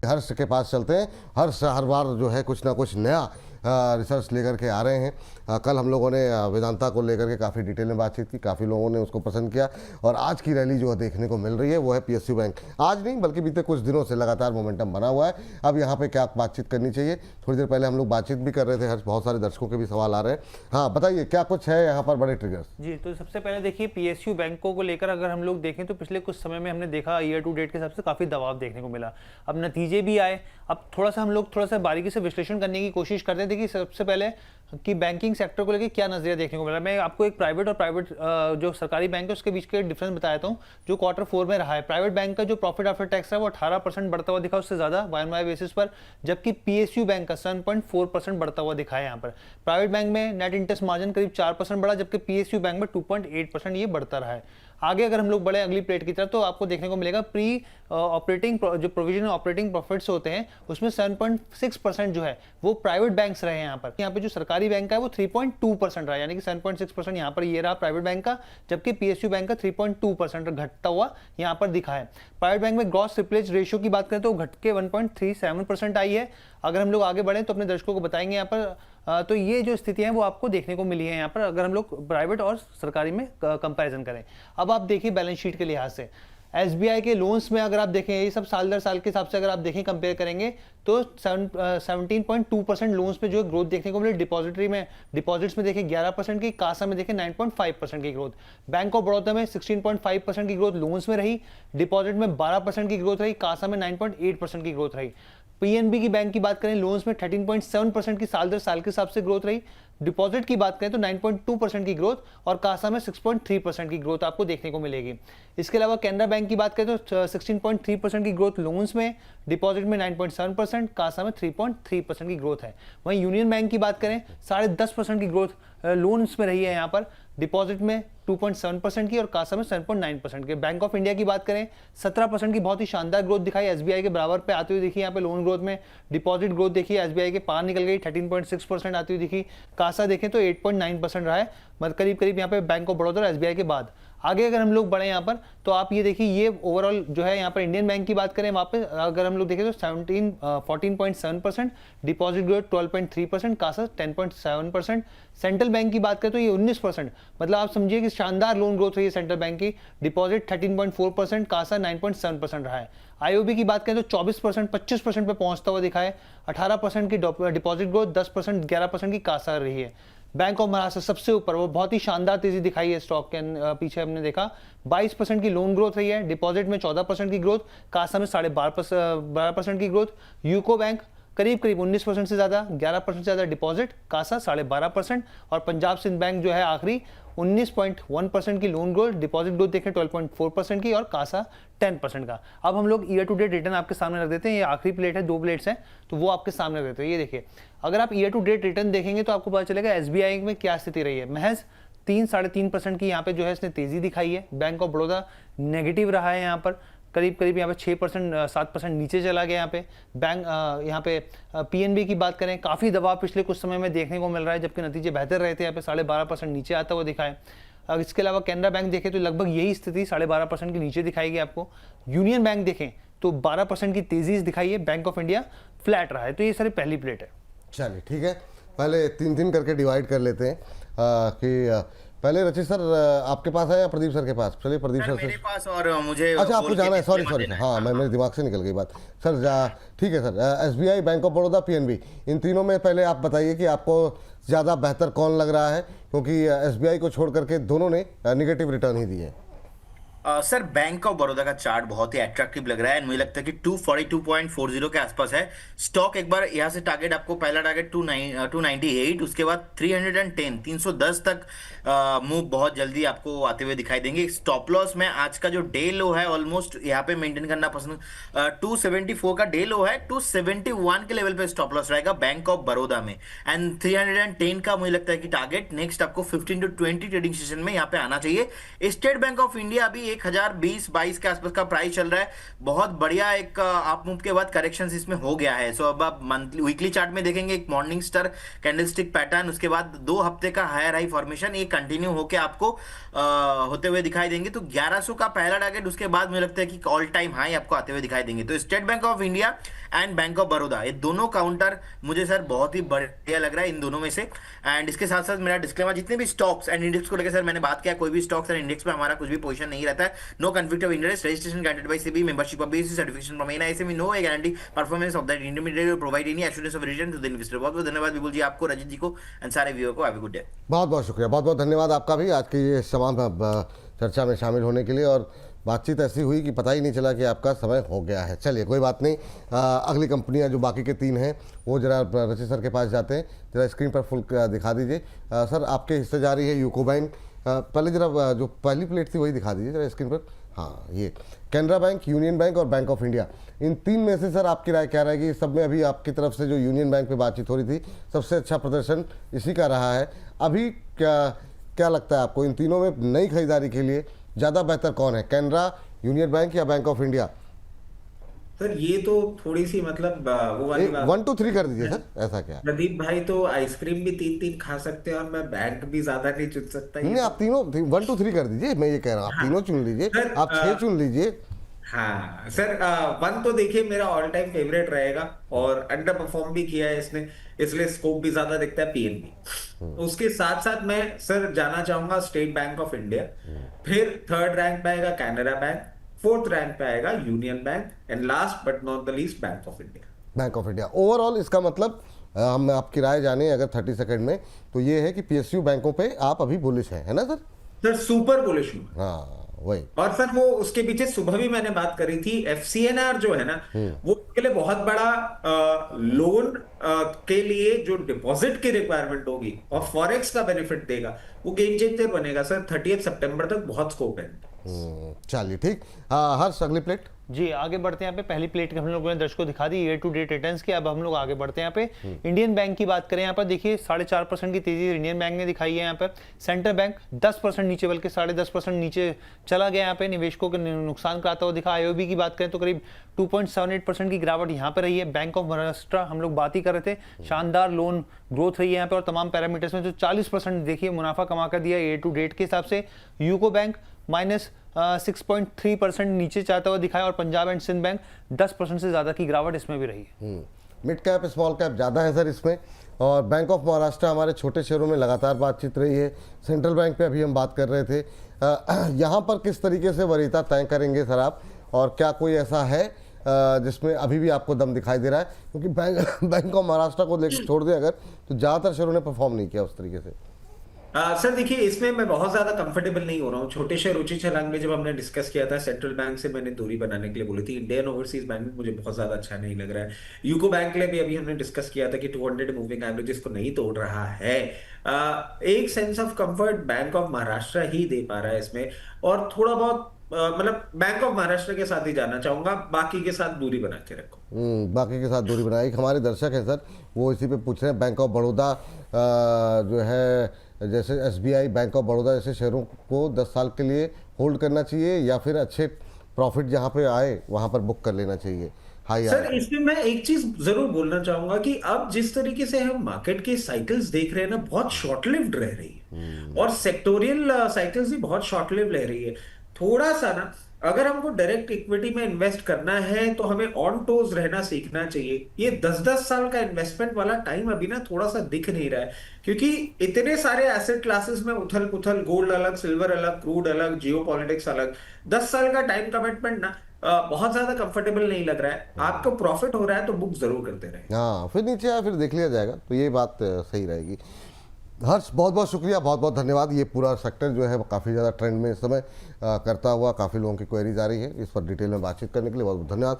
हर्ष के पास चलते हैं। हर्ष हर बार जो है कुछ ना कुछ नया रिसर्च लेकर के आ रहे हैं। कल हम लोगों ने वेदांता को लेकर के काफ़ी डिटेल में बातचीत की, काफ़ी लोगों ने उसको पसंद किया और आज की रैली जो देखने को मिल रही है वो है पीएसयू बैंक। आज नहीं बल्कि बीते कुछ दिनों से लगातार मोमेंटम बना हुआ है। अब यहाँ पे क्या बातचीत करनी चाहिए, थोड़ी देर पहले हम लोग बातचीत भी कर रहे थे, बहुत सारे दर्शकों के भी सवाल आ रहे हैं। हाँ बताइए क्या कुछ है यहाँ पर बड़े ट्रिगर्स? जी, तो सबसे पहले देखिए पीएसयू बैंकों को लेकर अगर हम लोग देखें तो पिछले कुछ समय में हमने देखा ईयर टू डेट के हिसाब से काफ़ी दबाव देखने को मिला। अब नतीजे भी आए। अब हम लोग थोड़ा सा बारीकी से विश्लेषण करने की कोशिश करते हैं। देखिए सबसे पहले कि बैंकिंग सेक्टर को लेकर क्या नजरिया देखने को मिला। मैं आपको एक प्राइवेट जो सरकारी बैंक है उसके बीच का डिफरेंस बता देता हूँ जो क्वार्टर 4 में रहा है। प्राइवेट बैंक का जो प्रॉफिट आफ्टर टैक्स है वो 18% बढ़ता हुआ दिखा, उससे ज्यादा वाई बेसिस पर, जबकि पीएसयू बैंक का 7.4% बढ़ता हुआ दिखा है। यहाँ पर प्राइवेट बैंक में नेट इंटरेस्ट मार्जिन करीब 4% बढ़ा, जबकि पीएसयू बैंक में 2.8% ये बढ़ता रहा है। आगे अगर हम लोग बढ़े अगली प्लेट की तरफ तो आपको देखने को मिलेगा प्री ऑपरेटिंग जो प्रोविजन ऑपरेटिंग प्रॉफिट्स होते हैं उसमें 7.6% जो है वो प्राइवेट बैंक्स रहे हैं। यहाँ पे जो सरकारी बैंक है वो 3.2% रहा, यानी कि 7.6% यहाँ पर ये रहा प्राइवेट बैंक का, जबकि पीएसयू बैंक का 3.2% घटता हुआ यहाँ पर दिखा है। प्राइवेट बैंक में ग्रॉस स्लिपेज रेशियो की बात करें तो घट के 1.37% आई है। अगर हम लोग आगे बढ़े तो अपने दर्शकों को बताएंगे यहाँ पर तो ये जो स्थितियां हैं वो आपको देखने को मिली है यहाँ पर अगर हम लोग प्राइवेट और सरकारी में कंपैरिजन करें। अब आप देखिए बैलेंस शीट के लिहाज से एसबीआई के लोन्स में अगर आप देखें, ये सब साल दर साल के हिसाब से अगर आप देखें कंपेयर करेंगे तो 17.2% लोन्स में जो ग्रोथ देखने को मिली। डिपॉजिटरी में डिपॉजिट्स में देखें 11% की, कासा में देखें 9.5% की ग्रोथ। बैंक ऑफ बड़ौदा में 16.5% की ग्रोथ लोन्स में रही, डिपॉजिट में 12% की ग्रोथ रही, कासा में 9.8% की ग्रोथ रही। पीएनबी की बैंक की बात करें लोन्स में 13.7% की साल दर साल के हिसाब से ग्रोथ रही, डिपॉजिट की बात करें तो 9.2% की ग्रोथ और कासा में 6.3% की ग्रोथ आपको देखने को मिलेगी। इसके अलावा कैनरा बैंक की बात करें तो 16.3% की ग्रोथ लोन्स में, डिपॉजिट में 9.7%, कासा में 3.3% की ग्रोथ है। वहीं यूनियन बैंक की बात करें 10.5% की ग्रोथ लोन्स में रही है यहाँ पर, डिपॉजिट में 2.7% की और कासा में 7.9% की। बैंक ऑफ इंडिया की बात करें 17% की बहुत ही शानदार ग्रोथ दिखाई, एसबीआई के बराबर पे आती हुई दिखी यहाँ पे लोन ग्रोथ में। डिपॉजिट ग्रोथ देखिए एसबीआई के पार निकल गई, 13.6% आती हुई दिखी। कासा देखें तो 8.9% रहा है, मतलब करीब करीब यहाँ पे बैंक ऑफ बड़ौदा और एसबीआई के बाद। आगे अगर हम लोग बढ़े यहाँ पर तो आप ये देखिए ये ओवरऑल जो है यहाँ पर इंडियन बैंक की बात करें वहाँ पे अगर हम लोग देखें तो 14.7%, deposit growth 12.3%, CASA 10.7%। Central bank की बात करें तो ये 19%, मतलब आप समझिए कि शानदार लोन ग्रोथ रही है सेंट्रल बैंक की। डिपॉजिट 13.4%, कासा 9.7% रहा है। आईओबी की बात करें तो 24%, 25% पे पहुंचता हुआ दिखा है। 18% की डिपॉजिट ग्रोथ, 10%, 11% की कासा रही है। बैंक ऑफ महाराष्ट्र सबसे ऊपर, वो बहुत ही शानदार तेजी दिखाई है स्टॉक के पीछे हमने देखा 22% की लोन ग्रोथ रही है, डिपॉजिट में 14% की ग्रोथ, कासा में 12.5% की ग्रोथ। यूको बैंक करीब करीब 19% से ज्यादा, 11% से ज्यादा डिपॉजिट, कासा 12.5%। और पंजाब सिंध बैंक जो है आखिरी 19.1% की लोन ग्रोथ, डिपॉजिट ग्रोथ देखें 12.4% की और कासा 10% का। अब हम लोग ईयर टू डेट रिटर्न आपके सामने रख देते हैं, ये आखिरी प्लेट है, 2 प्लेट्स हैं तो वो आपके सामने रख देते हैं। ये देखिए अगर आप ईयर टू डेट रिटर्न देखेंगे तो आपको पता चलेगा एसबीआई में क्या स्थिति रही है। महज 3-3.5% की यहाँ पे जो है इसने तेजी दिखाई है। बैंक ऑफ बड़ौदा नेगेटिव रहा है, यहाँ पर करीब करीब यहाँ पे 6% 7% नीचे चला गया। यहाँ पे बैंक यहाँ पे पीएनबी की बात करें काफ़ी दबाव पिछले कुछ समय में देखने को मिल रहा है, जबकि नतीजे बेहतर रहे थे। यहाँ पे 12.5% नीचे आता हुआ दिखा है। इसके अलावा कैनरा बैंक देखें तो लगभग यही स्थिति 12.5% की नीचे दिखाएगी आपको। यूनियन बैंक देखें तो 12% की तेजी दिखाई है। बैंक ऑफ इंडिया फ्लैट रहा है। तो ये सारी पहली प्लेट है। चलिए ठीक है, पहले 3 करके डिवाइड कर लेते हैं कि पहले रचित सर आपके पास है या प्रदीप सर के पास? चलिए प्रदीप सर मेरे पास और मुझे अच्छा आपको जाना है, सॉरी हाँ मेरे दिमाग से निकल गई बात सर। ठीक है sir, SBI, bank of Baroda, PNB, इन तीनों में पहले आप बताइए कि आपको ज़्यादा बेहतर कौन लग रहा है, क्योंकि एसबीआई को छोड़ करके दोनों ने नेगेटिव रिटर्न ही दिए। सर बैंक ऑफ बड़ौदा का चार्ट बहुत ही अट्रैक्टिव लग रहा है। मुझे लगता है कि 242.40 के आसपास है स्टॉक। एक बार यहाँ से टारगेट आपको, पहला टारगेट 298, उसके बाद 310 310 तक मूव बहुत जल्दी आपको आते हुए दिखाई देंगे। स्टॉप लॉस में आज का जो डे लो है ऑलमोस्ट यहाँ पे मेंटेन करना पसंद, 274 का डे लो है, 271 के लेवल पे स्टॉप लॉस रहेगा बैंक ऑफ बड़ौदा में। एंड 310 का मुझे लगता है कि टारगेट नेक्स्ट आपको 15 to 20 ट्रेडिंग सेशन में यहाँ पे आना चाहिए। स्टेट बैंक ऑफ इंडिया अभी 1020-22 के आसपास का प्राइस चल रहा है। बहुत बढ़िया एक अप मूव के बाद करेक्शन इसमें हो गया है। सो अब आप मंथली वीकली चार्ट में देखेंगे एक मॉर्निंग स्टार कैंडलस्टिक पैटर्न, उसके बाद 2 हफ्ते का हायर हाई फॉर्मेशन, ये कंटिन्यू होके आपको होते हुए दिखाई देंगे। तो 1100 का पहला टारगेट, उसके बाद मुझे लगता है कि ऑल टाइम हाई आपको आते हुए दिखाई देंगे। तो state bank of India and bank of Baroda, ये दोनों काउंटर मुझे सर बहुत ही बढ़िया लग रहा है इन दोनों में से। एंड इसके साथ साथ मेरा डिस्क्लेमर, जितने भी स्टॉक्स एंड इंडेक्स को लेकर सर मैंने बात किया, कोई भी स्टॉक्स एंड इंडेक्स में हमारा कुछ भी पोजीशन नहीं रहता है। No conflict of interest, registration granted by SEBI, membership of BSE, certification from NISM, no a guarantee performance of that intermediate provide any assurance of return to the investor. बहुत बहुत धन्यवाद विपुल जी, आपको, रजत जी को एंड सारे व्यूअर को। Have a good day. बहुत बहुत शुक्रिया, बहुत बहुत धन्यवाद आपका भी आज की ये तमाम चर्चा में शामिल होने के लिए। और बातचीत ऐसी हुई कि पता ही नहीं चला कि आपका समय हो गया है। चलिए कोई बात नहीं, अगली कंपनियां जो बाकी के 3 हैं वो जरा रचित सर के पास जाते हैं। जरा स्क्रीन पर फुल दिखा दीजिए सर, आपके हिस्से जा रही है यूको बैंक। पहले जरा जो पहली प्लेट थी वही दिखा दीजिए जरा स्क्रीन पर। हाँ, ये कैनरा बैंक, यूनियन बैंक और बैंक ऑफ इंडिया, इन 3 में से सर आपकी राय क्या रहेगी? सब में अभी आपकी तरफ से जो यूनियन बैंक पे बातचीत हो रही थी, सबसे अच्छा प्रदर्शन इसी का रहा है। अभी क्या लगता है आपको, इन तीनों में नई खरीदारी के लिए ज़्यादा बेहतर कौन है, कैनरा, यूनियन बैंक या बैंक ऑफ इंडिया? सर ये तो थोड़ी सी मतलब वो वाली बात। 1 2 3 कर दीजिए सर, ऐसा क्या है? प्रदीप भाई तो आइसक्रीम भी 3-3 खा सकते हैं और मैं बैंक भी ज्यादा नहीं चुन सकता। नहीं, आप तीनों 1 2 3 कर दीजिए, मैं ये कह रहा हूँ आप तीनों चुन लीजिए, सर, आप 6 चुन लीजिए। हाँ सर, 1 तो देखिए मेरा ऑल टाइम फेवरेट रहेगा और अंडर परफॉर्म भी किया है इसने, इसलिए स्कोप भी ज्यादा दिखता है पीएनबी। उसके साथ साथ मैं सर जाना चाहूंगा स्टेट बैंक ऑफ इंडिया, फिर 3rd रैंक पे आएगा कैनरा बैंक, 4th रैंक पे आएगा union bank and last but not the least bank of India. Bank of India overall, इसका मतलब हम आपकी राय जाने अगर 30 सेकंड में, तो ये है कि पीएसयू बैंकों पे आप अभी बुलिश हैं, है ना सर? सर सुपर बुलिश हूँ। हाँ वही। और सर वो उसके पीछे सुबह भी मैंने बात करी थी, एफसीएनआर जो है ना, वो के लिए बहुत बड़ा लोन के लिए जो डिपॉजिट की रिक्वायरमेंट होगी और फॉरेक्स का बेनिफिट देगा, वो गेम चेंजर बनेगा सर। 30 सितंबर तक बहुत स्कोप है। चलिए ठीक। हर्ष, अगली प्लेट। जी आगे बढ़ते हैं। यहाँ पे पहली प्लेट के हम लोगों ने दर्शकों को दिखा दी ईयर टू डेट रिटर्न्स की। अब हम लोग आगे बढ़ते हैं। यहाँ पे इंडियन बैंक की बात करें, यहाँ पर देखिए 4.5% की तेजी इंडियन बैंक ने दिखाई है। यहाँ पर सेंट्रल बैंक 10% नीचे, बल्कि 10.5% नीचे चला गया। यहाँ पे निवेशकों को नुकसान कराता हुआ दिखा। आईओबी की बात करें तो करीब 2.78% की गिरावट यहाँ पर रही है। बैंक ऑफ महाराष्ट्र हम लोग बात ही कर रहे थे, शानदार लोन ग्रोथ रही है यहाँ पे और तमाम पैरामीटर्स में जो 40% देखिए मुनाफा कमा कर दिया ईयर टू डेट के हिसाब से। यूको बैंक -6.3% नीचे चाहता हुआ दिखाया और पंजाब एंड सिंध बैंक 10% से ज़्यादा की गिरावट इसमें भी रही है। मिड कैप स्मॉल कैप ज़्यादा है सर इसमें। और बैंक ऑफ महाराष्ट्र हमारे छोटे शेयरों में लगातार बातचीत रही है। सेंट्रल बैंक पे अभी हम बात कर रहे थे। यहाँ पर किस तरीके से वरीयता तय करेंगे सर आप, और क्या कोई ऐसा है जिसमें अभी भी आपको दम दिखाई दे रहा है? क्योंकि बैंक ऑफ महाराष्ट्र को लेकर छोड़ दें अगर, तो ज़्यादातर शेयरों ने परफॉर्म नहीं किया उस तरीके से। सर देखिए इसमें मैं बहुत ज्यादा कंफर्टेबल नहीं हो रहा हूँ। छोटे शेयर ऊंची छलांग में जब हमने डिस्कस किया था, सेंट्रल बैंक से मैंने दूरी बनाने के लिए बोली थी। इंडियन ओवरसीज बैंक मुझे बहुत ज्यादा अच्छा नहीं लग रहा है। यूको बैंक के लिए भी अभी हमने डिस्कस किया था कि 200 मूविंग एवरेजेस को नहीं तोड़ रहा है। एक sense of comfort bank of Maharashtra ही दे पा रहा है इसमें, और थोड़ा बहुत मतलब बैंक ऑफ महाराष्ट्र के साथ ही जाना चाहूंगा, बाकी के साथ दूरी बना के रखो। बाकी के साथ दूरी बनाए। एक हमारे दर्शक हैं सर, वो इसी पे पूछ रहे हैं, बैंक ऑफ बड़ौदा जो है, जैसे एसबीआई, बैंक ऑफ बड़ौदा जैसे शेयरों को 10 साल के लिए होल्ड करना चाहिए या फिर अच्छे प्रॉफिट जहां पे आए वहां पर बुक कर लेना चाहिए? सर इसमें मैं एक चीज जरूर बोलना चाहूंगा कि अब जिस तरीके से हम मार्केट के साइकिल्स देख रहे हैं ना, बहुत शॉर्ट लिव्ड रह रही है और सेक्टोरियल साइकिल्स भी बहुत शॉर्ट लिव्ड रह रही है। थोड़ा सा ना, अगर हमको डायरेक्ट इक्विटी में इन्वेस्ट करना है तो हमें ऑन टोज रहना सीखना चाहिए। ये 10-10 साल का इन्वेस्टमेंट वाला टाइम अभी ना थोड़ा सा दिख नहीं रहा है, क्योंकि इतने सारे एसेट क्लासेस में उथल पुथल, गोल्ड अलग, सिल्वर अलग, क्रूड अलग, जियोपॉलिटिक्स अलग। 10 साल का टाइम कमिटमेंट ना बहुत ज्यादा कंफर्टेबल नहीं लग रहा है। आपको प्रॉफिट हो रहा है तो बुक जरूर करते रहे। हाँ, फिर नीचे आया फिर देख लिया जाएगा, तो ये बात सही रहेगी। हर्ष, बहुत बहुत शुक्रिया, बहुत बहुत धन्यवाद। ये पूरा सेक्टर जो है काफ़ी ज़्यादा ट्रेंड में इस समय करता हुआ, काफ़ी लोगों की क्वेरीज आ रही है, इस पर डिटेल में बातचीत करने के लिए बहुत बहुत धन्यवाद।